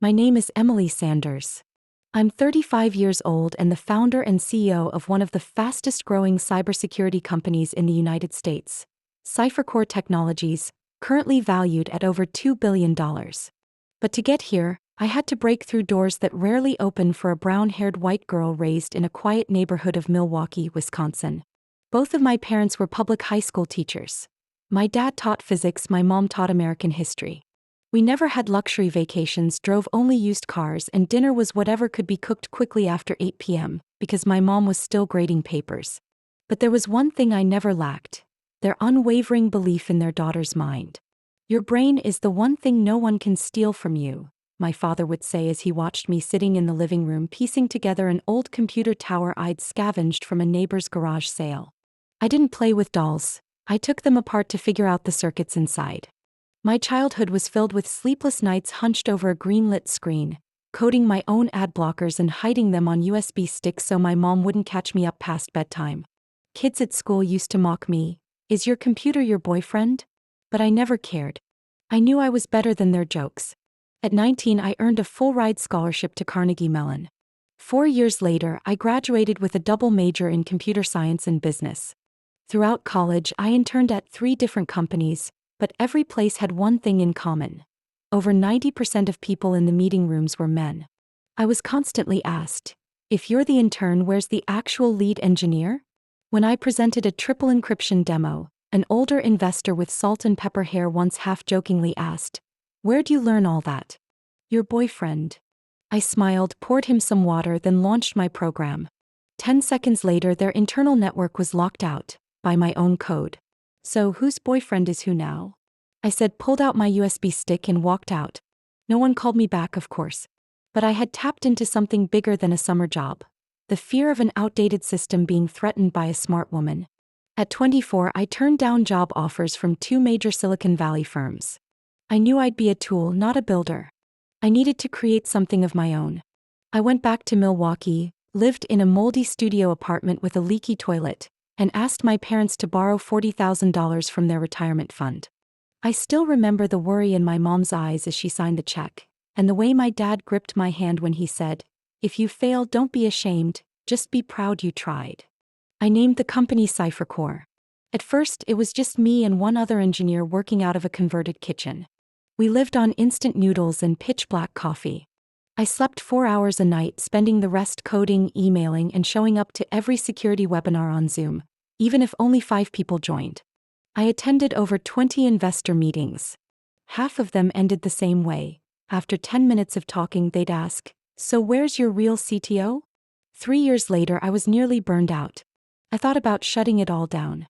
My name is Emily Sanders. I'm 35 years old and the founder and CEO of one of the fastest-growing cybersecurity companies in the United States, CipherCore Technologies, currently valued at over $2 billion. But to get here, I had to break through doors that rarely open for a brown-haired white girl raised in a quiet neighborhood of Milwaukee, Wisconsin. Both of my parents were public high school teachers. My dad taught physics, my mom taught American history. We never had luxury vacations, drove only used cars, and dinner was whatever could be cooked quickly after 8 p.m., because my mom was still grading papers. But there was one thing I never lacked: their unwavering belief in their daughter's mind. "Your brain is the one thing no one can steal from you," my father would say as he watched me sitting in the living room piecing together an old computer tower I'd scavenged from a neighbor's garage sale. I didn't play with dolls. I took them apart to figure out the circuits inside. My childhood was filled with sleepless nights hunched over a green-lit screen, coding my own ad blockers and hiding them on USB sticks so my mom wouldn't catch me up past bedtime. Kids at school used to mock me, "Is your computer your boyfriend?" But I never cared. I knew I was better than their jokes. At 19, I earned a full-ride scholarship to Carnegie Mellon. 4 years later, I graduated with a double major in computer science and business. Throughout college, I interned at 3 different companies, but every place had one thing in common. Over 90% of people in the meeting rooms were men. I was constantly asked, "If you're the intern, where's the actual lead engineer?" When I presented a triple encryption demo, an older investor with salt and pepper hair once half-jokingly asked, "Where'd you learn all that?" "Your boyfriend." I smiled, poured him some water, then launched my program. 10 seconds later, their internal network was locked out, by my own code. "So whose boyfriend is who now?" I said, pulled out my USB stick and walked out. No one called me back, of course. But I had tapped into something bigger than a summer job: the fear of an outdated system being threatened by a smart woman. At 24, I turned down job offers from 2 major Silicon Valley firms. I knew I'd be a tool, not a builder. I needed to create something of my own. I went back to Milwaukee, lived in a moldy studio apartment with a leaky toilet, and asked my parents to borrow $40,000 from their retirement fund. I still remember the worry in my mom's eyes as she signed the check, and the way my dad gripped my hand when he said, "If you fail, don't be ashamed, just be proud you tried." I named the company CipherCore. At first, it was just me and one other engineer working out of a converted kitchen. We lived on instant noodles and pitch-black coffee. I slept 4 hours a night, spending the rest coding, emailing, and showing up to every security webinar on Zoom, even if only 5 people joined. I attended over 20 investor meetings. Half of them ended the same way. After 10 minutes of talking, they'd ask, "So where's your real CTO?" 3 years later, I was nearly burned out. I thought about shutting it all down.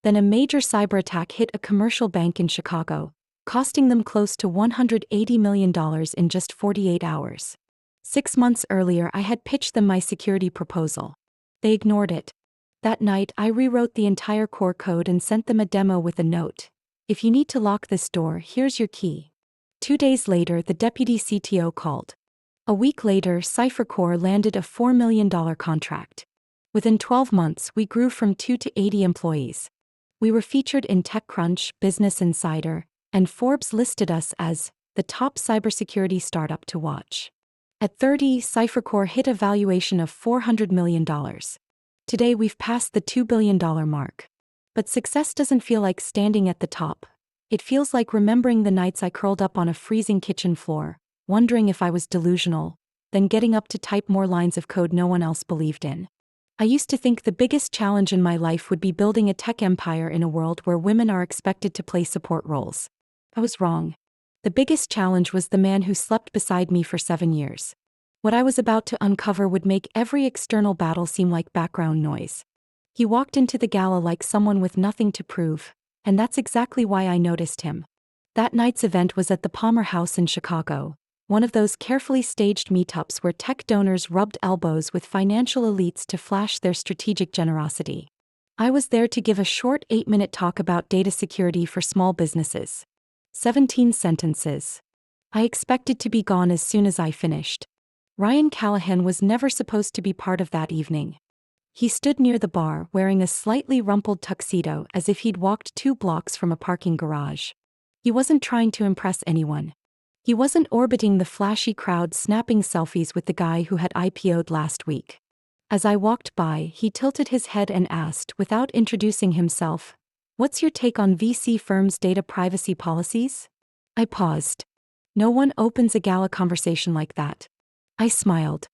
Then a major cyber attack hit a commercial bank in Chicago, costing them close to $180 million in just 48 hours. 6 months earlier, I had pitched them my security proposal. They ignored it. That night, I rewrote the entire core code and sent them a demo with a note: "If you need to lock this door, here's your key." 2 days later, the deputy CTO called. A week later, CipherCore landed a $4 million contract. Within 12 months, we grew from 2 to 80 employees. We were featured in TechCrunch, Business Insider, and Forbes listed us as the top cybersecurity startup to watch. At 30, CipherCore hit a valuation of $400 million. Today, we've passed the $2 billion mark. But success doesn't feel like standing at the top. It feels like remembering the nights I curled up on a freezing kitchen floor, wondering if I was delusional, then getting up to type more lines of code no one else believed in. I used to think the biggest challenge in my life would be building a tech empire in a world where women are expected to play support roles. I was wrong. The biggest challenge was the man who slept beside me for 7 years. What I was about to uncover would make every external battle seem like background noise. He walked into the gala like someone with nothing to prove, and that's exactly why I noticed him. That night's event was at the Palmer House in Chicago, one of those carefully staged meetups where tech donors rubbed elbows with financial elites to flash their strategic generosity. I was there to give a short 8-minute talk about data security for small businesses. 17 sentences. I expected to be gone as soon as I finished. Ryan Callahan was never supposed to be part of that evening. He stood near the bar wearing a slightly rumpled tuxedo as if he'd walked 2 blocks from a parking garage. He wasn't trying to impress anyone. He wasn't orbiting the flashy crowd snapping selfies with the guy who had IPO'd last week. As I walked by, he tilted his head and asked, without introducing himself, "What's your take on VC firms' data privacy policies?" I paused. No one opens a gala conversation like that. I smiled.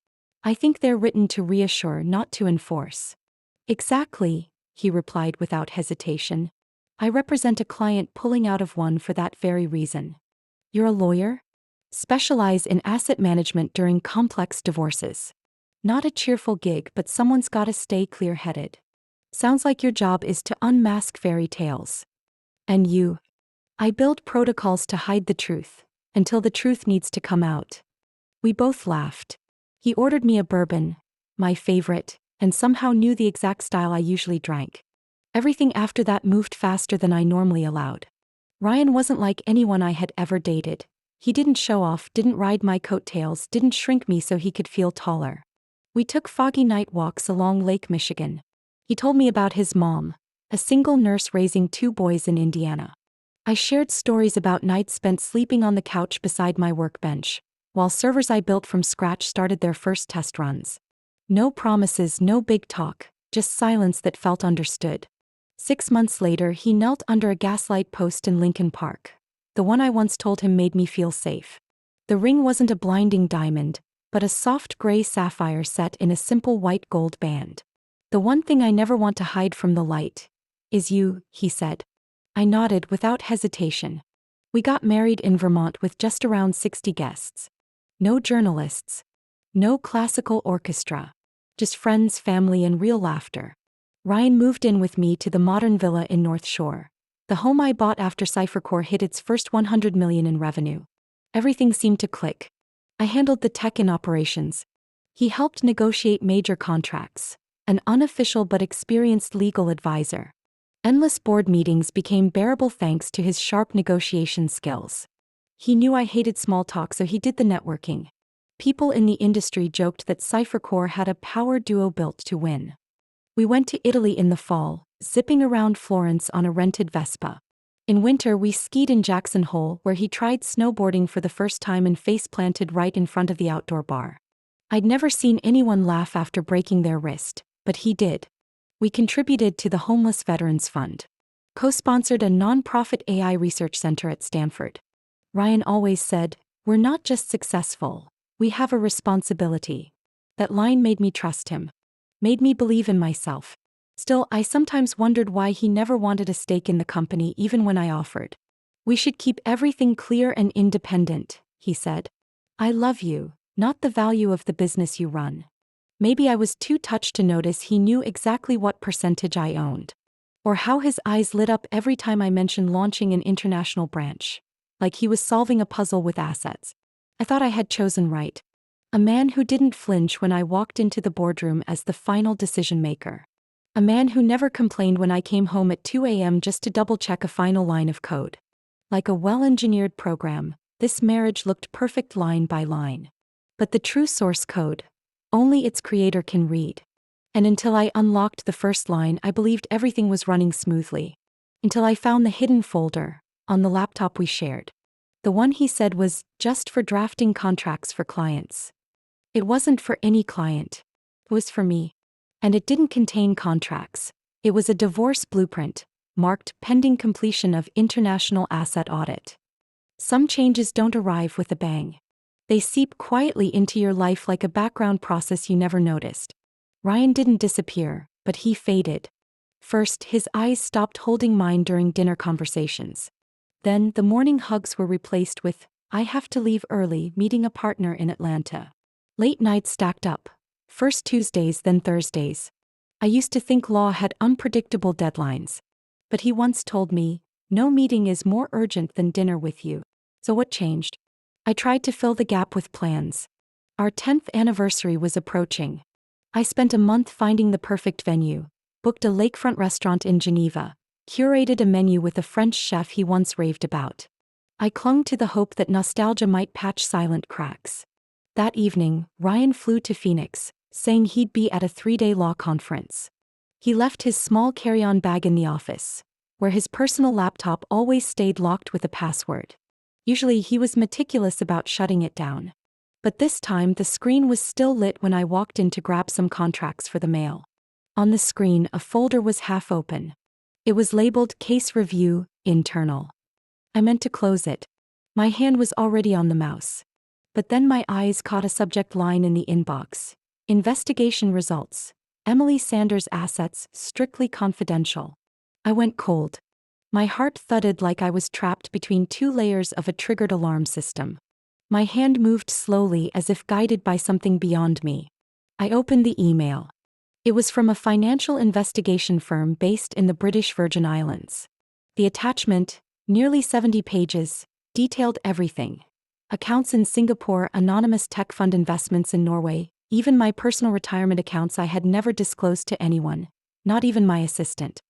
I think they're written to reassure, not to enforce. Exactly, he replied without hesitation. I represent a client pulling out of one for that very reason. You're a lawyer? Specialize in asset management during complex divorces. Not a cheerful gig, but someone's gotta stay clear-headed. Sounds like your job is to unmask fairy tales. And you? I build protocols to hide the truth, until the truth needs to come out. We both laughed. He ordered me a bourbon, my favorite, and somehow knew the exact style I usually drank. Everything after that moved faster than I normally allowed. Ryan wasn't like anyone I had ever dated. He didn't show off, didn't ride my coattails, didn't shrink me so he could feel taller. We took foggy night walks along Lake Michigan. He told me about his mom, a single nurse raising 2 boys in Indiana. I shared stories about nights spent sleeping on the couch beside my workbench, while servers I built from scratch started their first test runs. No promises, no big talk, just silence that felt understood. 6 months later, he knelt under a gaslight post in Lincoln Park. The one I once told him made me feel safe. The ring wasn't a blinding diamond, but a soft gray sapphire set in a simple white gold band. The one thing I never want to hide from the light is you, he said. I nodded without hesitation. We got married in Vermont with just around 60 guests. No journalists. No classical orchestra. Just friends, family, and real laughter. Ryan moved in with me to the modern villa in North Shore, the home I bought after CipherCore hit its first $100 million in revenue. Everything seemed to click. I handled the tech and operations. He helped negotiate major contracts, an unofficial but experienced legal advisor. Endless board meetings became bearable thanks to his sharp negotiation skills. He knew I hated small talk, so he did the networking. People in the industry joked that CipherCore had a power duo built to win. We went to Italy in the fall, zipping around Florence on a rented Vespa. In winter, we skied in Jackson Hole, where he tried snowboarding for the first time and face-planted right in front of the outdoor bar. I'd never seen anyone laugh after breaking their wrist, but he did. We contributed to the Homeless Veterans Fund. Co-sponsored a non-profit AI research center at Stanford. Ryan always said, "We're not just successful, we have a responsibility." That line made me trust him. Made me believe in myself. Still, I sometimes wondered why he never wanted a stake in the company even when I offered. "We should keep everything clear and independent," he said. "I love you, not the value of the business you run." Maybe I was too touched to notice he knew exactly what percentage I owned. Or how his eyes lit up every time I mentioned launching an international branch. Like he was solving a puzzle with assets. I thought I had chosen right. A man who didn't flinch when I walked into the boardroom as the final decision maker. A man who never complained when I came home at 2 a.m. just to double-check a final line of code. Like a well-engineered program, this marriage looked perfect line by line. But the true source code, only its creator can read. And until I unlocked the first line, I believed everything was running smoothly. Until I found the hidden folder, on the laptop we shared. The one he said was just for drafting contracts for clients. It wasn't for any client. It was for me. And it didn't contain contracts. It was a divorce blueprint, marked pending completion of international asset audit. Some changes don't arrive with a bang. They seep quietly into your life like a background process you never noticed. Ryan didn't disappear, but he faded. First, his eyes stopped holding mine during dinner conversations. Then, the morning hugs were replaced with, "I have to leave early, meeting a partner in Atlanta." Late nights stacked up. First Tuesdays, then Thursdays. I used to think law had unpredictable deadlines. But he once told me, "No meeting is more urgent than dinner with you." So what changed? I tried to fill the gap with plans. Our 10th anniversary was approaching. I spent a month finding the perfect venue, booked a lakefront restaurant in Geneva, curated a menu with a French chef he once raved about. I clung to the hope that nostalgia might patch silent cracks. That evening, Ryan flew to Phoenix, saying he'd be at a 3-day law conference. He left his small carry-on bag in the office, where his personal laptop always stayed locked with a password. Usually he was meticulous about shutting it down. But this time the screen was still lit when I walked in to grab some contracts for the mail. On the screen, a folder was half open. It was labeled Case Review, Internal. I meant to close it. My hand was already on the mouse. But then my eyes caught a subject line in the inbox. Investigation results. Emily Sanders' assets, strictly confidential. I went cold. My heart thudded like I was trapped between two layers of a triggered alarm system. My hand moved slowly as if guided by something beyond me. I opened the email. It was from a financial investigation firm based in the British Virgin Islands. The attachment, nearly 70 pages, detailed everything. Accounts in Singapore, anonymous tech fund investments in Norway, even my personal retirement accounts I had never disclosed to anyone, not even my assistant.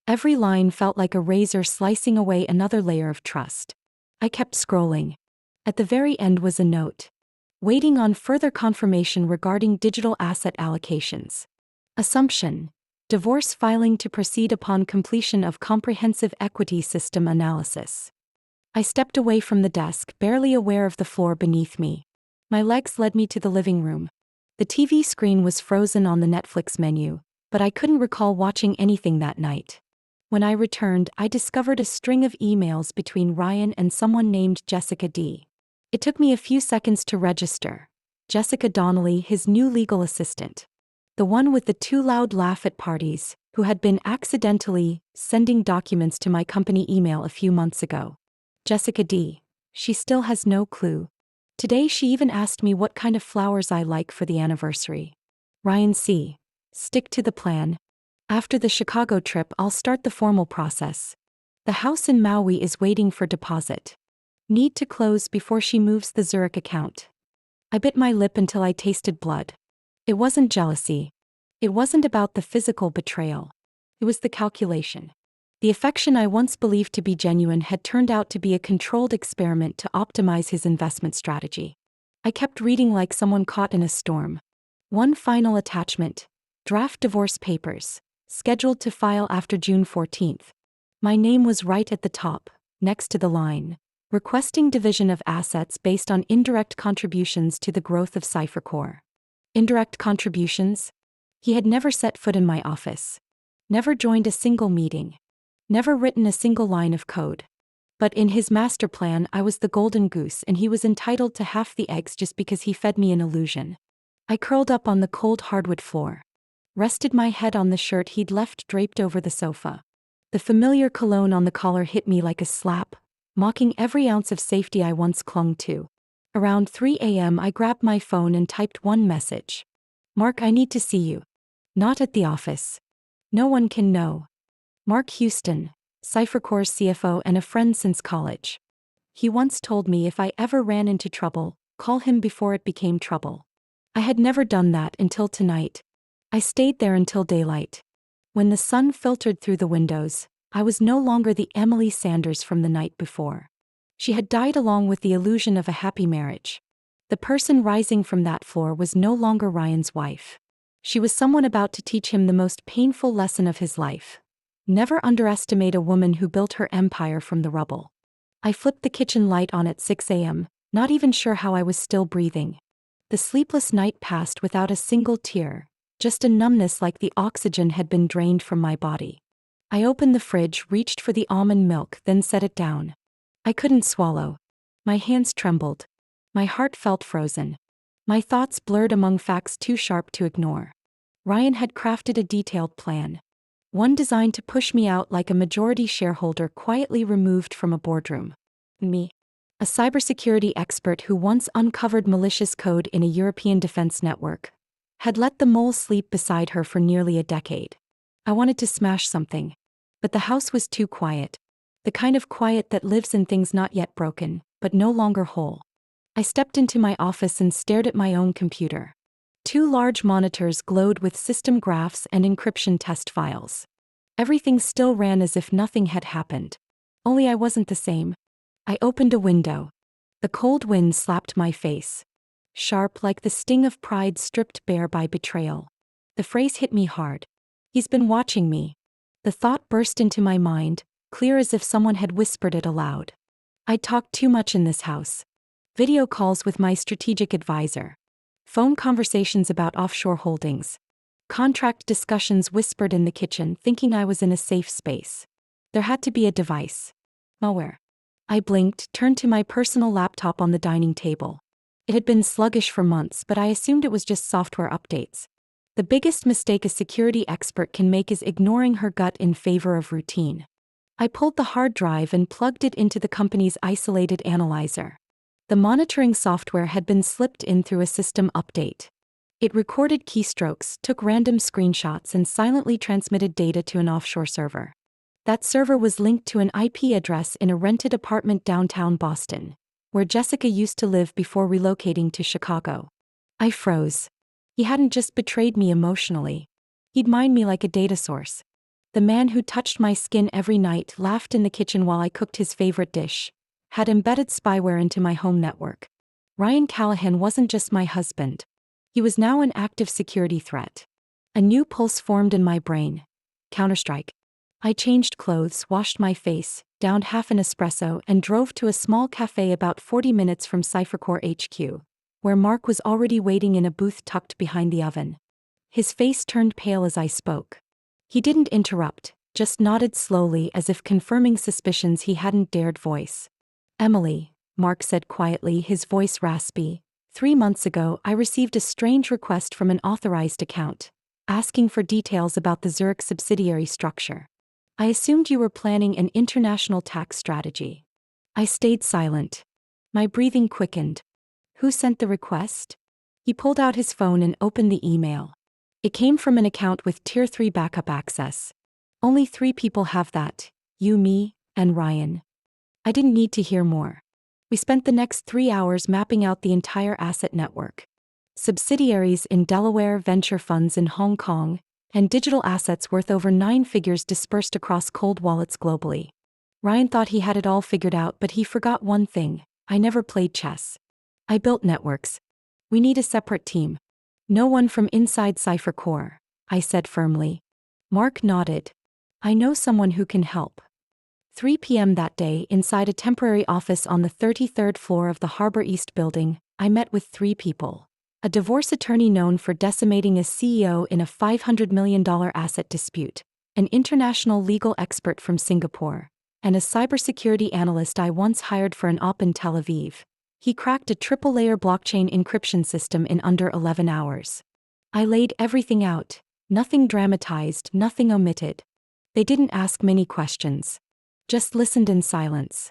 Every line felt like a razor slicing away another layer of trust. I kept scrolling. At the very end was a note. Waiting on further confirmation regarding digital asset allocations. Assumption. Divorce filing to proceed upon completion of comprehensive equity system analysis. I stepped away from the desk, barely aware of the floor beneath me. My legs led me to the living room. The TV screen was frozen on the Netflix menu, but I couldn't recall watching anything that night. When I returned, I discovered a string of emails between Ryan and someone named Jessica D. It took me a few seconds to register. Jessica Donnelly, his new legal assistant. The one with the too loud laugh at parties, who had been accidentally sending documents to my company email a few months ago. Jessica D. She still has no clue. Today she even asked me what kind of flowers I like for the anniversary. Ryan C. Stick to the plan. After the Chicago trip, I'll start the formal process. The house in Maui is waiting for deposit. Need to close before she moves the Zurich account. I bit my lip until I tasted blood. It wasn't jealousy. It wasn't about the physical betrayal. It was the calculation. The affection I once believed to be genuine had turned out to be a controlled experiment to optimize his investment strategy. I kept reading like someone caught in a storm. One final attachment. Draft divorce papers. Scheduled to file after June 14th. My name was right at the top, next to the line. Requesting division of assets based on indirect contributions to the growth of CipherCore. Indirect contributions? He had never set foot in my office. Never joined a single meeting. Never written a single line of code. But in his master plan, I was the golden goose and he was entitled to half the eggs just because he fed me an illusion. I curled up on the cold hardwood floor. Rested my head on the shirt he'd left draped over the sofa. The familiar cologne on the collar hit me like a slap, mocking every ounce of safety I once clung to. Around 3 a.m. I grabbed my phone and typed one message. Mark, I need to see you. Not at the office. No one can know. Mark Houston, CipherCore's CFO and a friend since college. He once told me if I ever ran into trouble, call him before it became trouble. I had never done that until tonight. I stayed there until daylight. When the sun filtered through the windows, I was no longer the Emily Sanders from the night before. She had died along with the illusion of a happy marriage. The person rising from that floor was no longer Ryan's wife. She was someone about to teach him the most painful lesson of his life. Never underestimate a woman who built her empire from the rubble. I flipped the kitchen light on at 6 a.m., not even sure how I was still breathing. The sleepless night passed without a single tear, just a numbness like the oxygen had been drained from my body. I opened the fridge, reached for the almond milk, then set it down. I couldn't swallow. My hands trembled. My heart felt frozen. My thoughts blurred among facts too sharp to ignore. Ryan had crafted a detailed plan. One designed to push me out like a majority shareholder quietly removed from a boardroom. Me, a cybersecurity expert who once uncovered malicious code in a European defense network, had let the mole sleep beside her for nearly a decade. I wanted to smash something. But the house was too quiet. The kind of quiet that lives in things not yet broken, but no longer whole. I stepped into my office and stared at my own computer. 2 large monitors glowed with system graphs and encryption test files. Everything still ran as if nothing had happened. Only I wasn't the same. I opened a window. The cold wind slapped my face. Sharp like the sting of pride stripped bare by betrayal. The phrase hit me hard. He's been watching me. The thought burst into my mind, clear as if someone had whispered it aloud. I talked too much in this house. Video calls with my strategic advisor. Phone conversations about offshore holdings. Contract discussions whispered in the kitchen, thinking I was in a safe space. There had to be a device. Malware. I blinked, turned to my personal laptop on the dining table. It had been sluggish for months, but I assumed it was just software updates. The biggest mistake a security expert can make is ignoring her gut in favor of routine. I pulled the hard drive and plugged it into the company's isolated analyzer. The monitoring software had been slipped in through a system update. It recorded keystrokes, took random screenshots, and silently transmitted data to an offshore server. That server was linked to an IP address in a rented apartment downtown Boston, where Jessica used to live before relocating to Chicago. I froze. He hadn't just betrayed me emotionally. He'd mined me like a data source. The man who touched my skin every night, laughed in the kitchen while I cooked his favorite dish, had embedded spyware into my home network. Ryan Callahan wasn't just my husband. He was now an active security threat. A new pulse formed in my brain. Counter-Strike. I changed clothes, washed my face, downed half an espresso, and drove to a small cafe about 40 minutes from CipherCore HQ, where Mark was already waiting in a booth tucked behind the oven. His face turned pale as I spoke. He didn't interrupt, just nodded slowly as if confirming suspicions he hadn't dared voice. "Emily," Mark said quietly, his voice raspy, "3 months ago I received a strange request from an authorized account, asking for details about the Zurich subsidiary structure. I assumed you were planning an international tax strategy." I stayed silent. My breathing quickened. "Who sent the request?" He pulled out his phone and opened the email. It came from an account with Tier 3 backup access. "Only 3 people have that, you, me, and Ryan." I didn't need to hear more. We spent the next 3 hours mapping out the entire asset network. Subsidiaries in Delaware, venture funds in Hong Kong, and digital assets worth over 9 figures dispersed across cold wallets globally. Ryan thought he had it all figured out, but he forgot one thing: I never played chess. I built networks. We need a separate team. "No one from inside CipherCore," I said firmly. Mark nodded. "I know someone who can help." 3 p.m. that day, inside a temporary office on the 33rd floor of the Harbor East building, I met with 3 people. A divorce attorney known for decimating a CEO in a $500 million asset dispute, an international legal expert from Singapore, and a cybersecurity analyst I once hired for an op in Tel Aviv. He cracked a triple-layer blockchain encryption system in under 11 hours. I laid everything out, nothing dramatized, nothing omitted. They didn't ask many questions. Just listened in silence.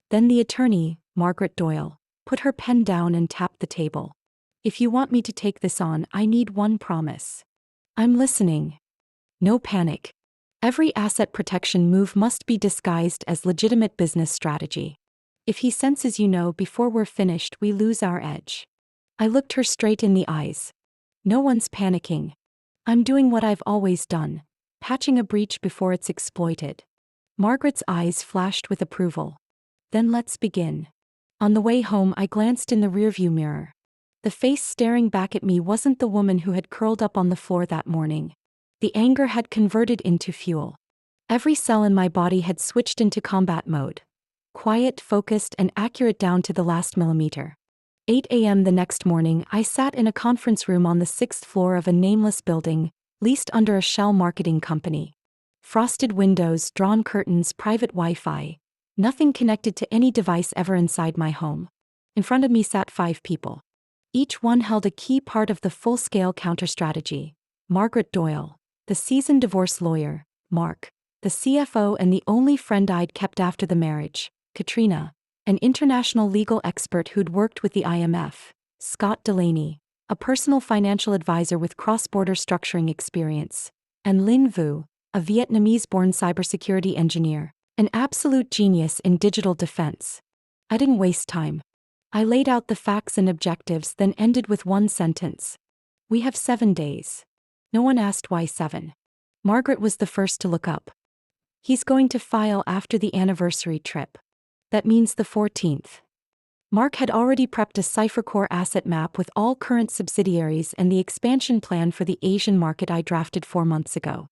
Then the attorney, Margaret Doyle, put her pen down and tapped the table. "If you want me to take this on, I need one promise." "I'm listening." "No panic. Every asset protection move must be disguised as legitimate business strategy. If he senses you know before we're finished, we lose our edge." I looked her straight in the eyes. "No one's panicking. I'm doing what I've always done, patching a breach before it's exploited." Margaret's eyes flashed with approval. "Then let's begin." On the way home, I glanced in the rearview mirror. The face staring back at me wasn't the woman who had curled up on the floor that morning. The anger had converted into fuel. Every cell in my body had switched into combat mode. Quiet, focused, and accurate down to the last millimeter. 8 a.m. the next morning, I sat in a conference room on the 6th floor of a nameless building, leased under a shell marketing company. Frosted windows, drawn curtains, private Wi-Fi. Nothing connected to any device ever inside my home. In front of me sat 5 people. Each one held a key part of the full-scale counter-strategy. Margaret Doyle, the seasoned divorce lawyer; Mark, the CFO and the only friend I'd kept after the marriage; Katrina, an international legal expert who'd worked with the IMF; Scott Delaney, a personal financial advisor with cross-border structuring experience; and Linh Vu, a Vietnamese-born cybersecurity engineer, an absolute genius in digital defense. I didn't waste time. I laid out the facts and objectives, then ended with one sentence. "We have 7 days." No one asked why 7. Margaret was the first to look up. "He's going to file after the anniversary trip. That means the 14th. Mark had already prepped a CipherCore asset map with all current subsidiaries and the expansion plan for the Asian market I drafted 4 months ago.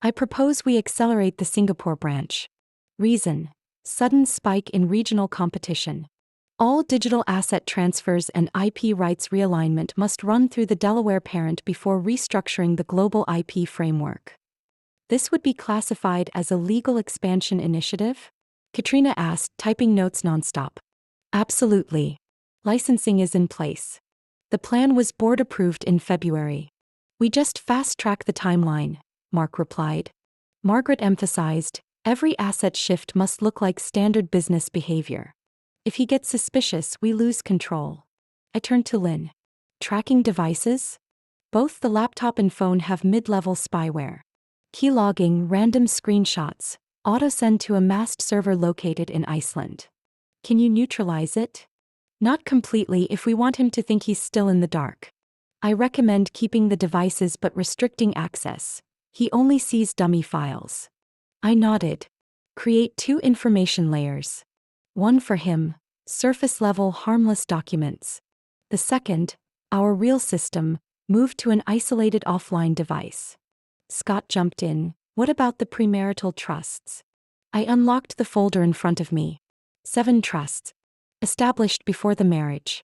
"I propose we accelerate the Singapore branch." Reason: Sudden spike in regional competition. All digital asset transfers and IP rights realignment must run through the Delaware parent before restructuring the global IP framework. This would be classified as a legal expansion initiative? Katrina asked, typing notes nonstop. Absolutely. Licensing is in place. The plan was board approved in February. We just fast-track the timeline, Mark replied. Margaret emphasized, every asset shift must look like standard business behavior. If he gets suspicious, we lose control. I turned to Lynn. Tracking devices? Both the laptop and phone have mid-level spyware. Key logging, random screenshots, auto-send to a masked server located in Iceland. Can you neutralize it? Not completely if we want him to think he's still in the dark. I recommend keeping the devices but restricting access. He only sees dummy files. I nodded. Create 2 information layers. One for him, surface-level harmless documents. The second, our real system, moved to an isolated offline device. Scott jumped in. What about the premarital trusts? I unlocked the folder in front of me. 7 trusts. Established before the marriage.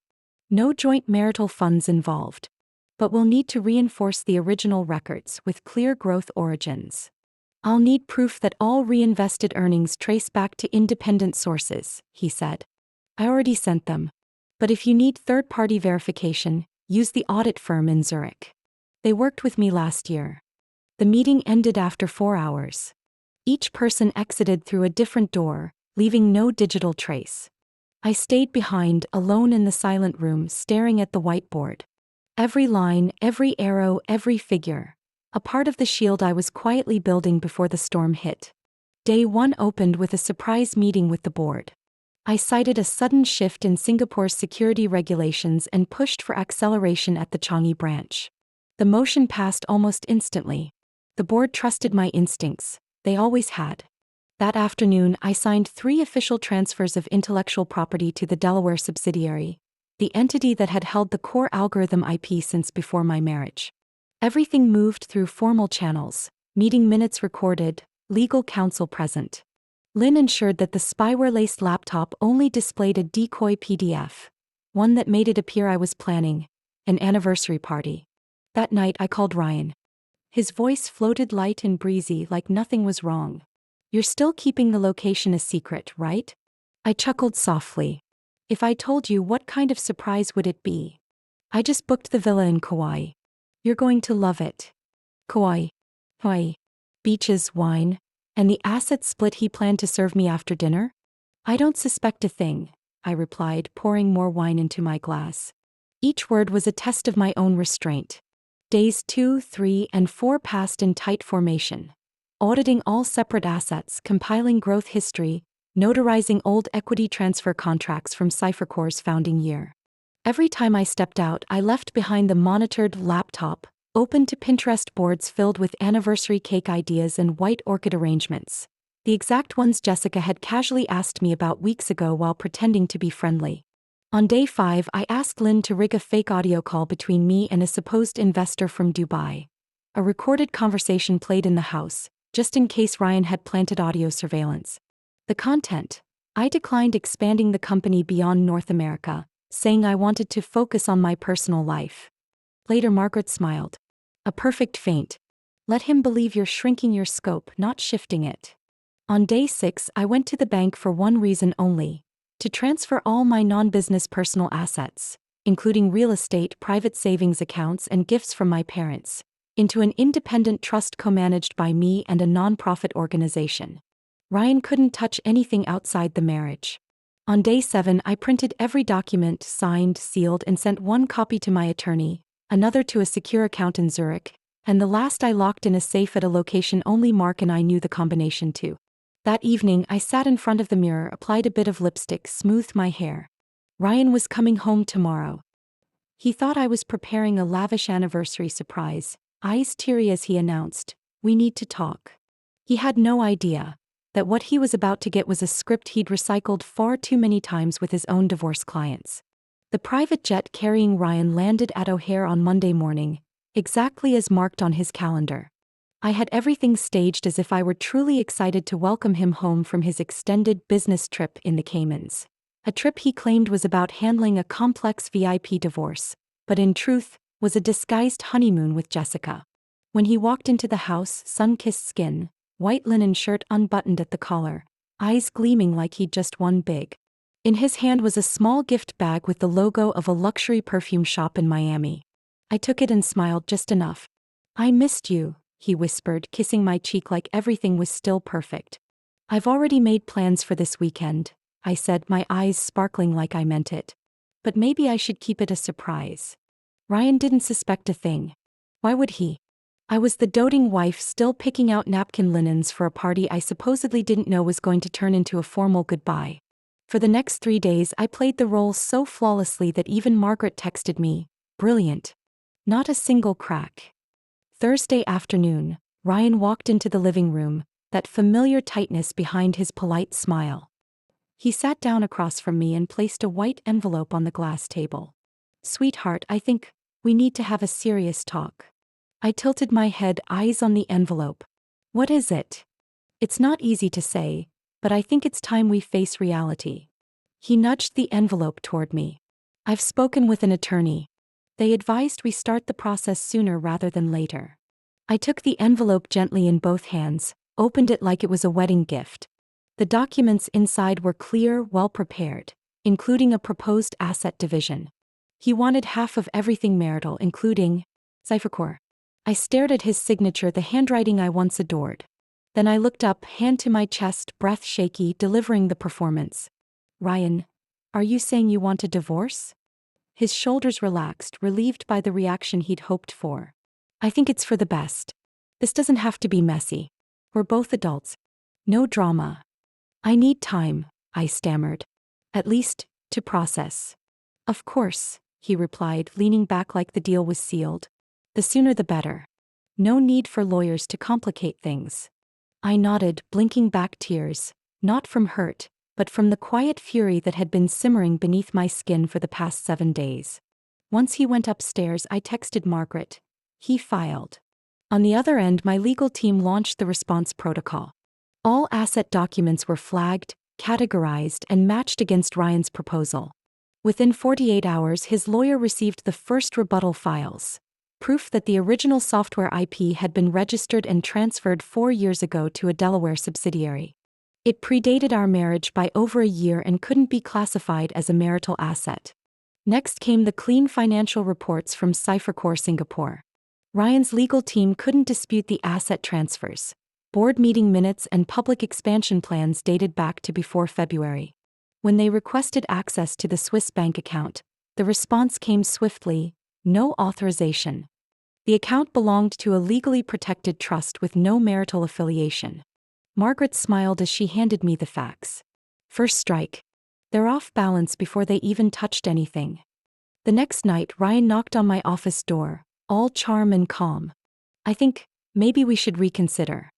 No joint marital funds involved. But we'll need to reinforce the original records with clear growth origins. I'll need proof that all reinvested earnings trace back to independent sources, he said. I already sent them. But if you need third-party verification, use the audit firm in Zurich. They worked with me last year. The meeting ended after 4 hours. Each person exited through a different door, leaving no digital trace. I stayed behind, alone in the silent room, staring at the whiteboard. Every line, every arrow, every figure. A part of the shield I was quietly building before the storm hit. Day 1 opened with a surprise meeting with the board. I cited a sudden shift in Singapore's security regulations and pushed for acceleration at the Changi branch. The motion passed almost instantly. The board trusted my instincts. They always had. That afternoon, I signed 3 official transfers of intellectual property to the Delaware subsidiary, the entity that had held the core algorithm IP since before my marriage. Everything moved through formal channels, meeting minutes recorded, legal counsel present. Lynn ensured that the spyware-laced laptop only displayed a decoy PDF, one that made it appear I was planning an anniversary party. That night I called Ryan. His voice floated light and breezy like nothing was wrong. You're still keeping the location a secret, right? I chuckled softly. If I told you, what kind of surprise would it be? I just booked the villa in Kauai. You're going to love it. Kauai. Hawaii. Beaches, wine, and the asset split he planned to serve me after dinner? I don't suspect a thing, I replied, pouring more wine into my glass. Each word was a test of my own restraint. Days 2, 3, and 4 passed in tight formation. Auditing all separate assets, compiling growth history, notarizing old equity transfer contracts from CipherCore's founding year. Every time I stepped out, I left behind the monitored laptop, open to Pinterest boards filled with anniversary cake ideas and white orchid arrangements. The exact ones Jessica had casually asked me about weeks ago while pretending to be friendly. On day 5, I asked Lynn to rig a fake audio call between me and a supposed investor from Dubai. A recorded conversation played in the house, just in case Ryan had planted audio surveillance. The content: I declined expanding the company beyond North America, saying I wanted to focus on my personal life. Later, Margaret smiled. A perfect feint. Let him believe you're shrinking your scope, not shifting it. On day 6, I went to the bank for one reason only: to transfer all my non-business personal assets, including real estate, private savings accounts, and gifts from my parents, into an independent trust co-managed by me and a non-profit organization. Ryan couldn't touch anything outside the marriage. On day 7, I printed every document, signed, sealed, and sent one copy to my attorney, another to a secure account in Zurich, and the last I locked in a safe at a location only Mark and I knew the combination to. That evening, I sat in front of the mirror, applied a bit of lipstick, smoothed my hair. Ryan was coming home tomorrow. He thought I was preparing a lavish anniversary surprise, eyes teary as he announced, "We need to talk." He had no idea that what he was about to get was a script he'd recycled far too many times with his own divorce clients. The private jet carrying Ryan landed at O'Hare on Monday morning, exactly as marked on his calendar. I had everything staged as if I were truly excited to welcome him home from his extended business trip in the Caymans. A trip he claimed was about handling a complex VIP divorce, but in truth, was a disguised honeymoon with Jessica. When he walked into the house, sun-kissed skin, white linen shirt unbuttoned at the collar, eyes gleaming like he'd just won big. In his hand was a small gift bag with the logo of a luxury perfume shop in Miami. I took it and smiled just enough. "I missed you," he whispered, kissing my cheek like everything was still perfect. "I've already made plans for this weekend," I said, my eyes sparkling like I meant it. "But maybe I should keep it a surprise." Ryan didn't suspect a thing. Why would he? I was the doting wife still picking out napkin linens for a party I supposedly didn't know was going to turn into a formal goodbye. For the next 3 days I played the role so flawlessly that even Margaret texted me, "Brilliant. Not a single crack." Thursday afternoon, Ryan walked into the living room, that familiar tightness behind his polite smile. He sat down across from me and placed a white envelope on the glass table. "Sweetheart, I think we need to have a serious talk." I tilted my head, eyes on the envelope. "What is it?" "It's not easy to say, but I think it's time we face reality." He nudged the envelope toward me. "I've spoken with an attorney. They advised we start the process sooner rather than later." I took the envelope gently in both hands, opened it like it was a wedding gift. The documents inside were clear, well prepared, including a proposed asset division. He wanted half of everything marital, including Cyphercore. I stared at his signature, the handwriting I once adored. Then I looked up, hand to my chest, breath shaky, delivering the performance. "Ryan, are you saying you want a divorce?" His shoulders relaxed, relieved by the reaction he'd hoped for. "I think it's for the best. This doesn't have to be messy. We're both adults. No drama." "I need time," I stammered. "At least, to process." "Of course," he replied, leaning back like the deal was sealed. "The sooner the better. No need for lawyers to complicate things." I nodded, blinking back tears, not from hurt, but from the quiet fury that had been simmering beneath my skin for the past 7 days. Once he went upstairs, I texted Margaret. He filed. On the other end, my legal team launched the response protocol. All asset documents were flagged, categorized, and matched against Ryan's proposal. Within 48 hours, his lawyer received the first rebuttal files. Proof that the original software IP had been registered and transferred 4 years ago to a Delaware subsidiary. It predated our marriage by over a year and couldn't be classified as a marital asset. Next came the clean financial reports from Cyphercore Singapore. Ryan's legal team couldn't dispute the asset transfers. Board meeting minutes and public expansion plans dated back to before February. When they requested access to the Swiss bank account, the response came swiftly: no authorization. The account belonged to a legally protected trust with no marital affiliation. Margaret smiled as she handed me the facts. First strike. They're off balance before they even touched anything. The next night, Ryan knocked on my office door, all charm and calm. "I think maybe we should reconsider.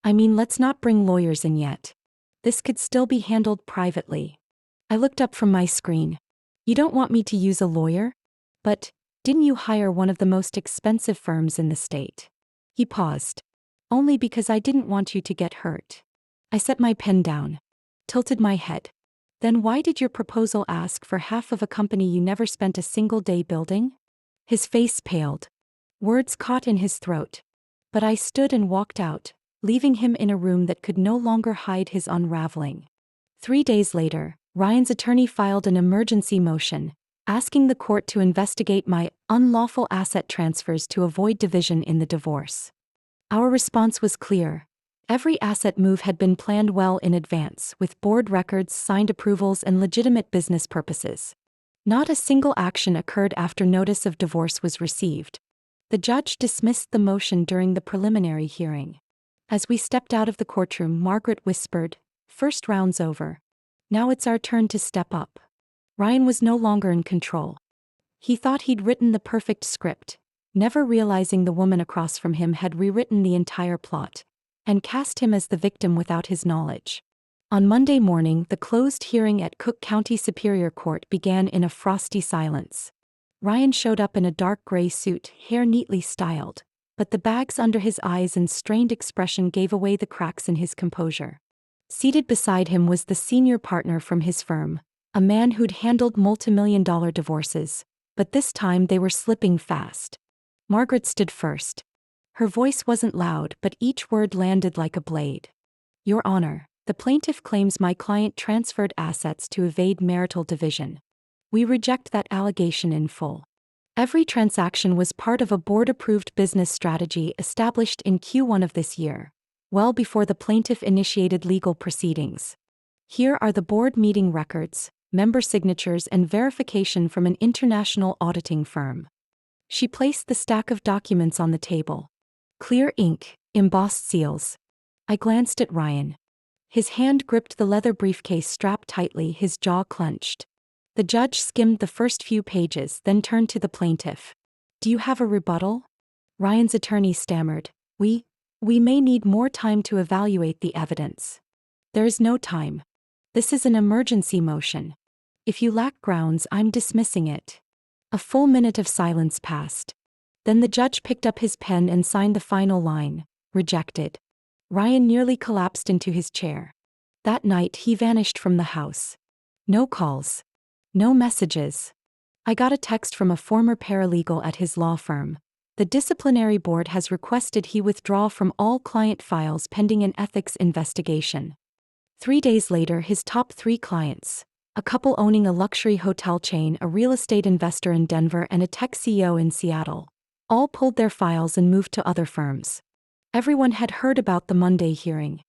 I mean, let's not bring lawyers in yet. This could still be handled privately." I looked up from my screen. "You don't want me to use a lawyer? But didn't you hire one of the most expensive firms in the state?" He paused. "Only because I didn't want you to get hurt." I set my pen down, tilted my head. "Then why did your proposal ask for half of a company you never spent a single day building?" His face paled. Words caught in his throat. But I stood and walked out, leaving him in a room that could no longer hide his unraveling. 3 days later, Ryan's attorney filed an emergency motion, asking the court to investigate my unlawful asset transfers to avoid division in the divorce. Our response was clear. Every asset move had been planned well in advance, with board records, signed approvals, and legitimate business purposes. Not a single action occurred after notice of divorce was received. The judge dismissed the motion during the preliminary hearing. As we stepped out of the courtroom, Margaret whispered, "First round's over. Now it's our turn to step up." Ryan was no longer in control. He thought he'd written the perfect script, never realizing the woman across from him had rewritten the entire plot, and cast him as the victim without his knowledge. On Monday morning, the closed hearing at Cook County Superior Court began in a frosty silence. Ryan showed up in a dark gray suit, hair neatly styled, but the bags under his eyes and strained expression gave away the cracks in his composure. Seated beside him was the senior partner from his firm, a man who'd handled multimillion-dollar divorces, but this time they were slipping fast. Margaret stood first. Her voice wasn't loud, but each word landed like a blade. Your Honor, the plaintiff claims my client transferred assets to evade marital division. We reject that allegation in full. Every transaction was part of a board-approved business strategy established in Q1 of this year, well before the plaintiff initiated legal proceedings. Here are the board meeting records, member signatures, and verification from an international auditing firm. She placed the stack of documents on the table. Clear ink, embossed seals. I glanced at Ryan. His hand gripped the leather briefcase strapped tightly, his jaw clenched. The judge skimmed the first few pages, then turned to the plaintiff. Do you have a rebuttal? Ryan's attorney stammered. We may need more time to evaluate the evidence. There is no time. This is an emergency motion. If you lack grounds, I'm dismissing it. A full minute of silence passed. Then the judge picked up his pen and signed the final line, rejected. Ryan nearly collapsed into his chair. That night he vanished from the house. No calls. No messages. I got a text from a former paralegal at his law firm. The disciplinary board has requested he withdraw from all client files pending an ethics investigation. 3 days later, his top 3 clients, a couple owning a luxury hotel chain, a real estate investor in Denver, and a tech CEO in Seattle, all pulled their files and moved to other firms. Everyone had heard about the Monday hearing.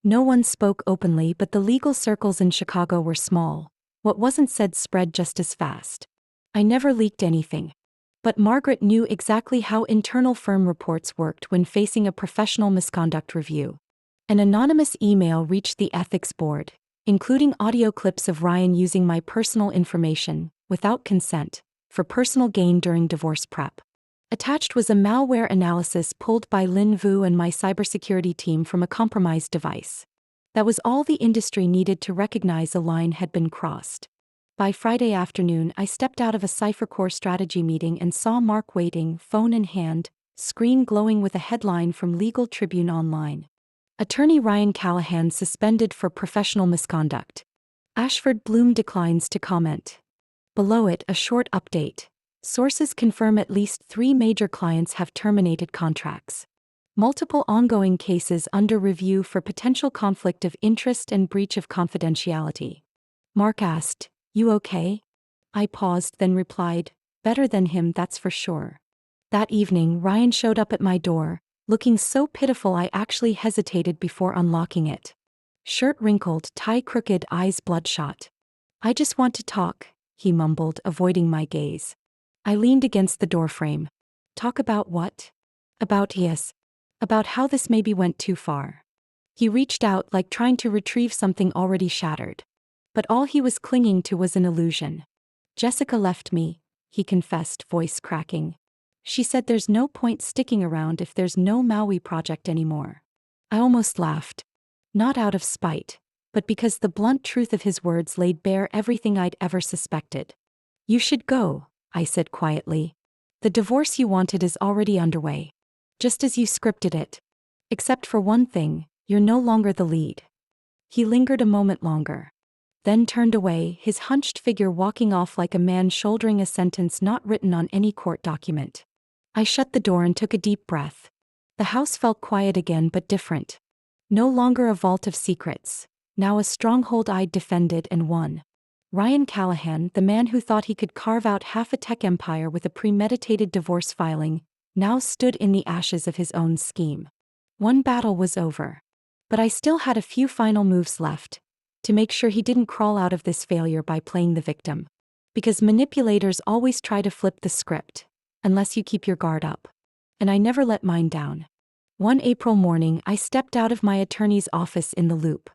No one spoke openly, but the legal circles in Chicago were small. What wasn't said spread just as fast. I never leaked anything. But Margaret knew exactly how internal firm reports worked when facing a professional misconduct review. An anonymous email reached the ethics board, including audio clips of Ryan using my personal information, without consent, for personal gain during divorce prep. Attached was a malware analysis pulled by Lin Vu and my cybersecurity team from a compromised device. That was all the industry needed to recognize a line had been crossed. By Friday afternoon, I stepped out of a CipherCore strategy meeting and saw Mark waiting, phone in hand, screen glowing with a headline from Legal Tribune Online. Attorney Ryan Callahan suspended for professional misconduct. Ashford Bloom declines to comment. Below it, a short update. Sources confirm at least 3 major clients have terminated contracts. Multiple ongoing cases under review for potential conflict of interest and breach of confidentiality. Mark asked, "You okay?" I paused, then replied, "Better than him, that's for sure." That evening, Ryan showed up at my door, looking so pitiful I actually hesitated before unlocking it. Shirt wrinkled, tie crooked, eyes bloodshot. "I just want to talk," he mumbled, avoiding my gaze. I leaned against the doorframe. "Talk about what?" About how this maybe went too far." He reached out, like trying to retrieve something already shattered. But all he was clinging to was an illusion. "Jessica left me," he confessed, voice cracking. "She said there's no point sticking around if there's no Maui project anymore." I almost laughed. Not out of spite, but because the blunt truth of his words laid bare everything I'd ever suspected. "You should go," I said quietly. "The divorce you wanted is already underway. Just as you scripted it. Except for one thing, you're no longer the lead." He lingered a moment longer. Then turned away, his hunched figure walking off like a man shouldering a sentence not written on any court document. I shut the door and took a deep breath. The house felt quiet again, but different. No longer a vault of secrets, now a stronghold I'd defended and won. Ryan Callahan, the man who thought he could carve out half a tech empire with a premeditated divorce filing, now stood in the ashes of his own scheme. One battle was over. But I still had a few final moves left, to make sure he didn't crawl out of this failure by playing the victim. Because manipulators always try to flip the script, unless you keep your guard up. And I never let mine down. One April morning, I stepped out of my attorney's office in the Loop.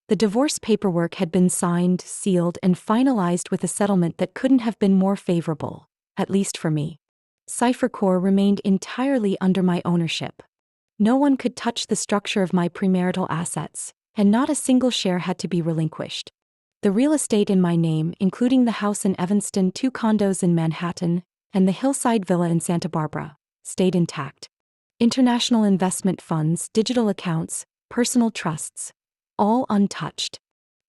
The divorce paperwork had been signed, sealed, and finalized with a settlement that couldn't have been more favorable, at least for me. CipherCore remained entirely under my ownership. No one could touch the structure of my premarital assets, and not a single share had to be relinquished. The real estate in my name, including the house in Evanston, 2 condos in Manhattan, and the hillside villa in Santa Barbara, stayed intact. International investment funds, digital accounts, personal trusts. All untouched.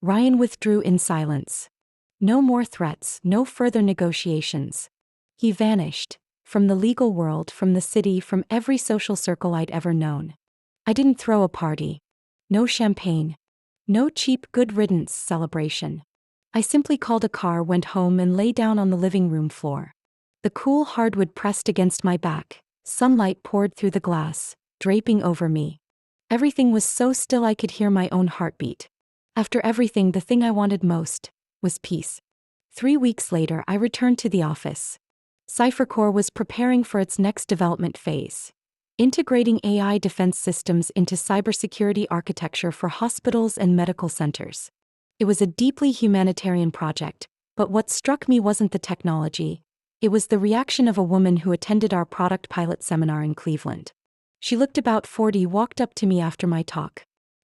Ryan withdrew in silence. No more threats, no further negotiations. He vanished. From the legal world, from the city, from every social circle I'd ever known. I didn't throw a party. No champagne. No cheap good riddance celebration. I simply called a car, went home, and lay down on the living room floor. The cool hardwood pressed against my back. Sunlight poured through the glass, draping over me. Everything was so still I could hear my own heartbeat. After everything, the thing I wanted most was peace. 3 weeks later, I returned to the office. CipherCore was preparing for its next development phase, integrating AI defense systems into cybersecurity architecture for hospitals and medical centers. It was a deeply humanitarian project, but what struck me wasn't the technology. It was the reaction of a woman who attended our product pilot seminar in Cleveland. She looked about 40, walked up to me after my talk.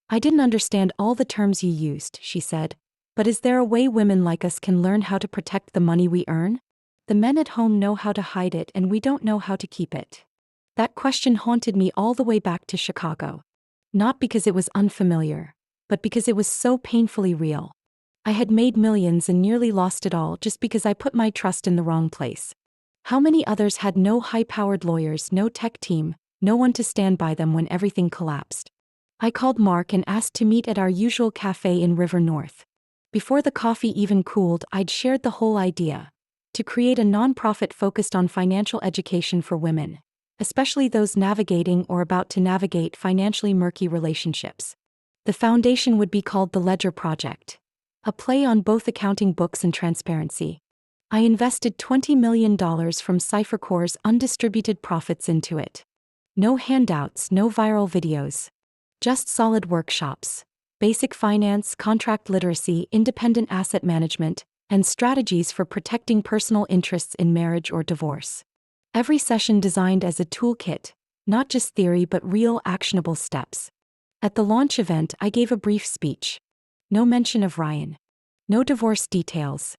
"I didn't understand all the terms you used," she said, "but is there a way women like us can learn how to protect the money we earn? The men at home know how to hide it and we don't know how to keep it." That question haunted me all the way back to Chicago. Not because it was unfamiliar, but because it was so painfully real. I had made millions and nearly lost it all just because I put my trust in the wrong place. How many others had no high-powered lawyers, no tech team, no one to stand by them when everything collapsed? I called Mark and asked to meet at our usual cafe in River North. Before the coffee even cooled, I'd shared the whole idea: to create a nonprofit focused on financial education for women, especially those navigating or about to navigate financially murky relationships. The foundation would be called the Ledger Project, a play on both accounting books and transparency. I invested $20 million from CipherCore's undistributed profits into it. No handouts, no viral videos. Just solid workshops. Basic finance, contract literacy, independent asset management, and strategies for protecting personal interests in marriage or divorce. Every session designed as a toolkit, not just theory but real actionable steps. At the launch event, I gave a brief speech. No mention of Ryan. No divorce details.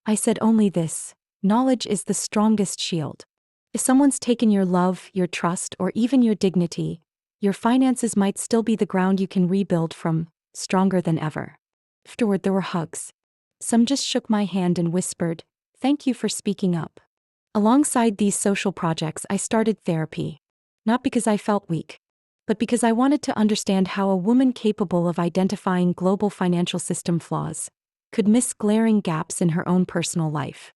I said only this: knowledge is the strongest shield. If someone's taken your love, your trust, or even your dignity, your finances might still be the ground you can rebuild from, stronger than ever. Afterward, there were hugs. Some just shook my hand and whispered, "Thank you for speaking up." Alongside these social projects, I started therapy. Not because I felt weak, but because I wanted to understand how a woman capable of identifying global financial system flaws could miss glaring gaps in her own personal life.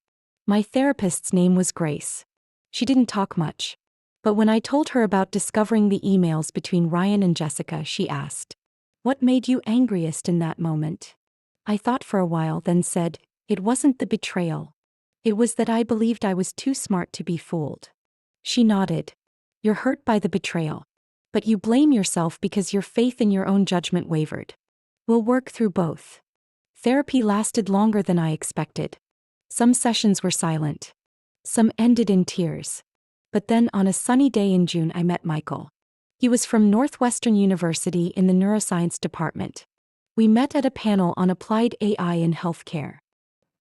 My therapist's name was Grace. She didn't talk much, but when I told her about discovering the emails between Ryan and Jessica, she asked, "What made you angriest in that moment?" I thought for a while, then said, "It wasn't the betrayal. It was that I believed I was too smart to be fooled." She nodded. "You're hurt by the betrayal, but you blame yourself because your faith in your own judgment wavered. We'll work through both." Therapy lasted longer than I expected. Some sessions were silent. Some ended in tears. But then, on a sunny day in June, I met Michael. He was from Northwestern University in the neuroscience department. We met at a panel on applied AI in healthcare.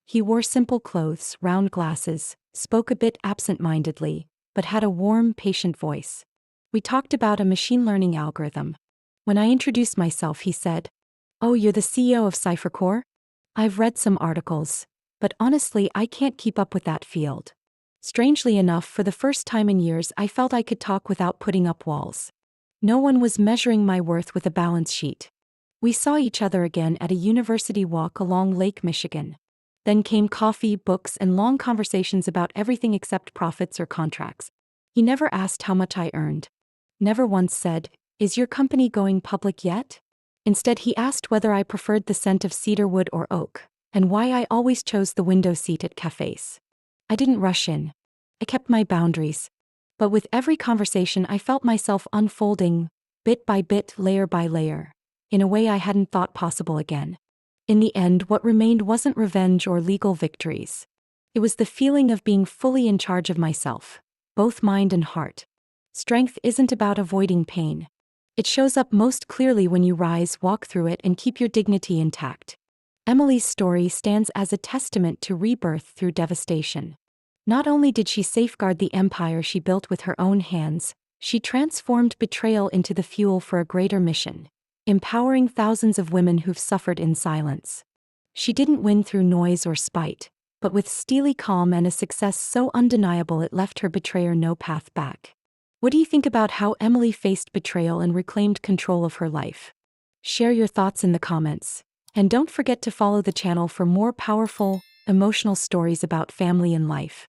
He wore simple clothes, round glasses, spoke a bit absent-mindedly, but had a warm, patient voice. We talked about a machine learning algorithm. When I introduced myself, he said, "Oh, you're the CEO of CipherCore? I've read some articles, but honestly, I can't keep up with that field." Strangely enough, for the first time in years, I felt I could talk without putting up walls. No one was measuring my worth with a balance sheet. We saw each other again at a university walk along Lake Michigan. Then came coffee, books, and long conversations about everything except profits or contracts. He never asked how much I earned. Never once said, "Is your company going public yet?" Instead, he asked whether I preferred the scent of cedar wood or oak, and why I always chose the window seat at cafes. I didn't rush in. I kept my boundaries. But with every conversation, I felt myself unfolding, bit by bit, layer by layer, in a way I hadn't thought possible again. In the end, what remained wasn't revenge or legal victories. It was the feeling of being fully in charge of myself, both mind and heart. Strength isn't about avoiding pain. It shows up most clearly when you rise, walk through it, and keep your dignity intact. Emily's story stands as a testament to rebirth through devastation. Not only did she safeguard the empire she built with her own hands, She transformed betrayal into the fuel for a greater mission, empowering thousands of women who've suffered in silence. She didn't win through noise or spite, but with steely calm and a success so undeniable it left her betrayer no path back. What do you think about how Emily faced betrayal and reclaimed control of her life? Share your thoughts in the comments. And don't forget to follow the channel for more powerful, emotional stories about family and life.